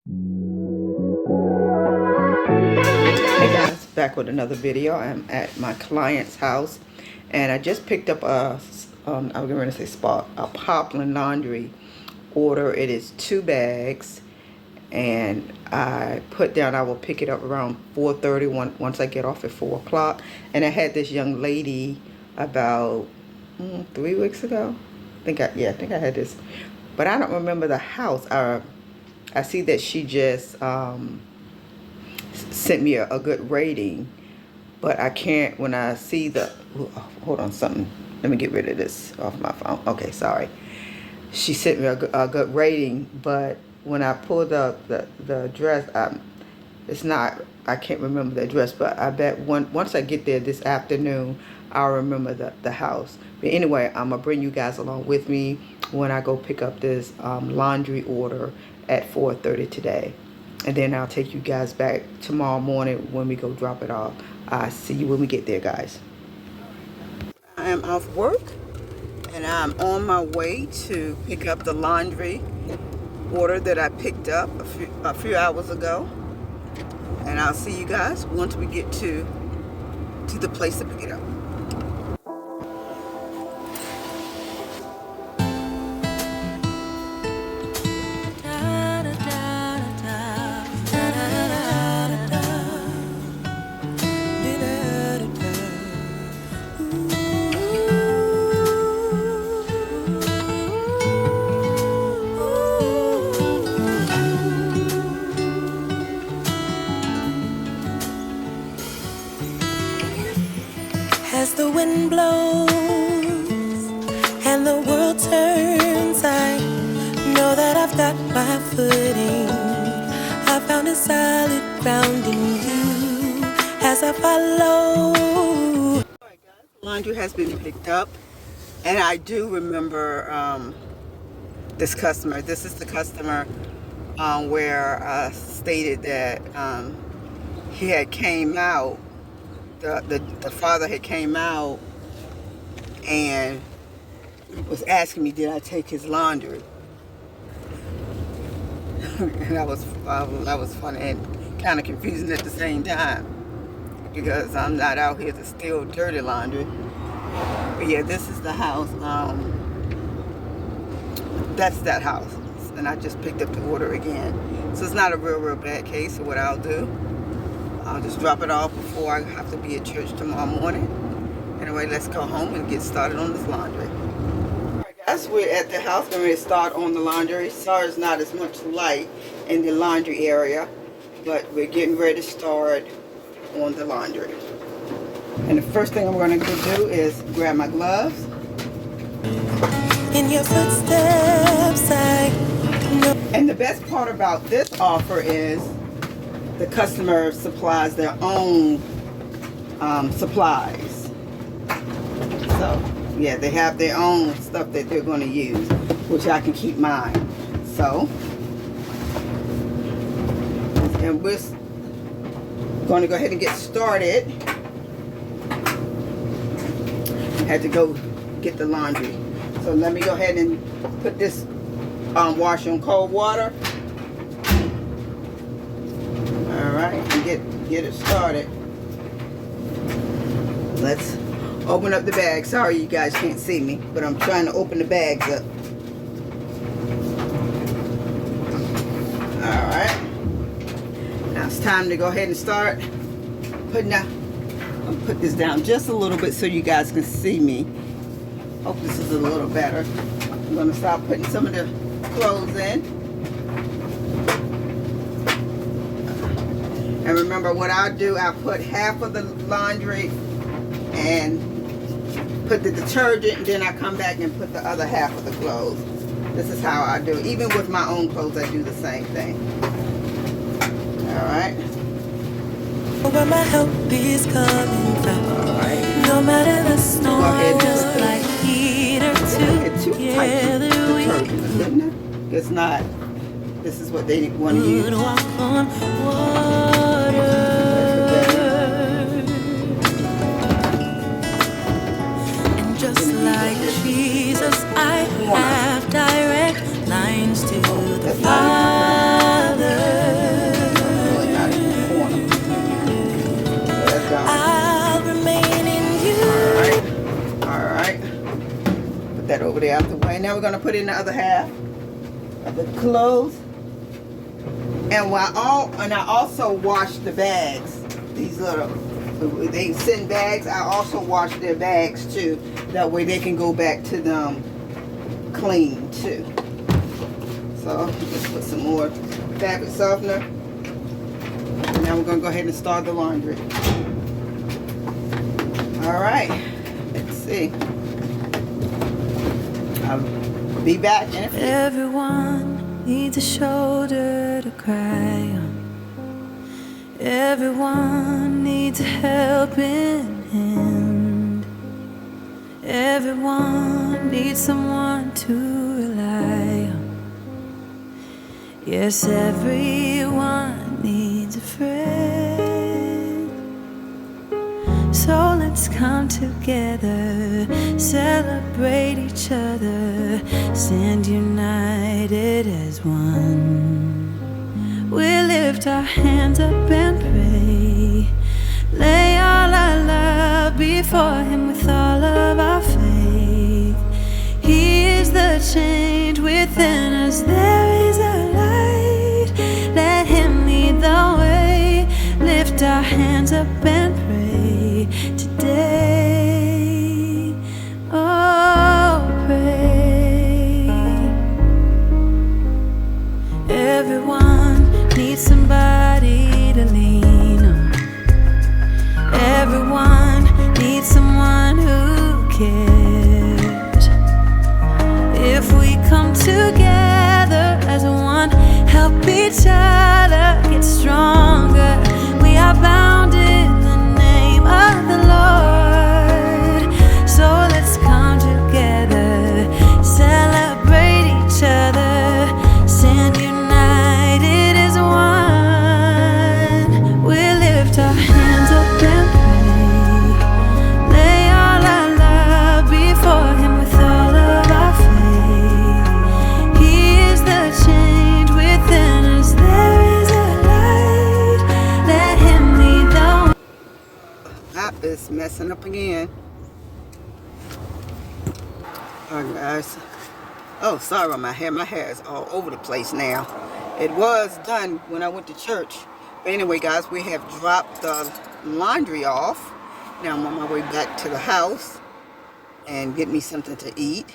Hey guys, back with another video. I'm at my client's house and I just picked up I'm going to say a Poplin laundry order. It is 2 bags and I put down I will pick it up around 4:30 once I get off at 4 o'clock. And I had this young lady about 3 weeks ago. I think I had this, but I don't remember the house. I see that she just sent me a good rating, but I can't, when I see the, hold on, something, let me get rid of this off my phone. Okay, sorry. She sent me a good rating, but when I pulled up the address, it's not, I can't remember the address, but I bet once I get there this afternoon, I'll remember the house. But anyway, I'm gonna bring you guys along with me when I go pick up this laundry order at 4:30 today. And then I'll take you guys back tomorrow morning when we go drop it off. I'll see you when we get there, guys. I am off work and I'm on my way to pick up the laundry order that I picked up a few hours ago. And I'll see you guys once we get to the place to pick it up. As the wind blows and the world turns, I know that I've got my footing. I found a solid ground in you as I follow. Alright guys, laundry has been picked up and I do remember this customer. This is the customer where I stated that he had came out. The father had came out and was asking me, did I take his laundry? And that was funny and kind of confusing at the same time, because I'm not out here to steal dirty laundry. But yeah, this is the house. That's that house. And I just picked up the order again. So it's not a real bad case. So what I'll do, I'll just drop it off before I have to be at church tomorrow morning. Anyway, let's go home and get started on this laundry. Alright guys, we're at the house. We're going to start on the laundry. Sorry it's not as much light in the laundry area, but we're getting ready to start on the laundry. And the first thing I'm going to do is grab my gloves. In your footsteps, I know. And the best part about this offer is the customer supplies their own supplies. So yeah, they have their own stuff that they're going to use, which I can keep mine. So, and we're going to go ahead and get started. Had to go get the laundry. So let me go ahead and put this wash on cold water. Alright, and get it started. Let's open up the bag. Sorry you guys can't see me, but I'm trying to open the bags up. Alright. Now it's time to go ahead and start putting out. I'll put this down just a little bit so you guys can see me. Hope this is a little better. I'm going to start putting some of the clothes in. And remember what I'll do, I'll put half of the laundry and put the detergent, and then I come back and put the other half of the clothes. This is how I do it. Even with my own clothes, I do the same thing. Alright. Where my help is coming from. Alright. No matter the storm, just like heater together we could. It's not. This is what they want to use. Walk on water. And just like Jesus, I have direct lines to the Father. right, now we're gonna put in the other half of the clothes. And I also wash the bags. These little, they send bags. I also wash their bags too. That way they can go back to them clean too. So let's put some more fabric softener. And now we're gonna go ahead and start the laundry. All right, let's see. I'll be back in a few. Everyone needs a shoulder to cry on. Everyone needs a helping hand. Everyone needs someone to rely on. Yes, everyone needs a friend. So let's come together, celebrate each other, stand united as one. We lift our hands up and pray, lay all our love before Him with all of our faith. He is the change within us, there is a light. Let Him lead the way, lift our hands up and pray today. Oh, pray. Everyone needs somebody to lean on. Everyone needs someone who cares. If we come together as one, help each other get stronger, we are bound in the name of the Lord. So let's come together, celebrate each other, stand united as one. We lift our hands up and pray, lay all our love before Him with all of our faith. He is the change within us, there is a light. Let Him lead the way. That is messing up again. Alright guys. Oh, sorry about my hair. My hair is all over the place now. It was done when I went to church. But anyway guys, we have dropped the laundry off. Now I'm on my way back to the house and get me something to eat.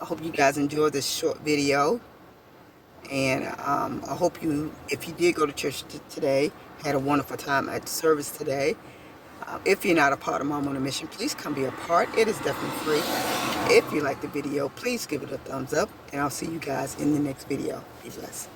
I hope you guys enjoyed this short video. And I hope you, if you did go to church today, had a wonderful time at service today. If you're not a part of Mom on a Mission, please come be a part. It is definitely free. If you like the video, please give it a thumbs up. And I'll see you guys in the next video. Be blessed.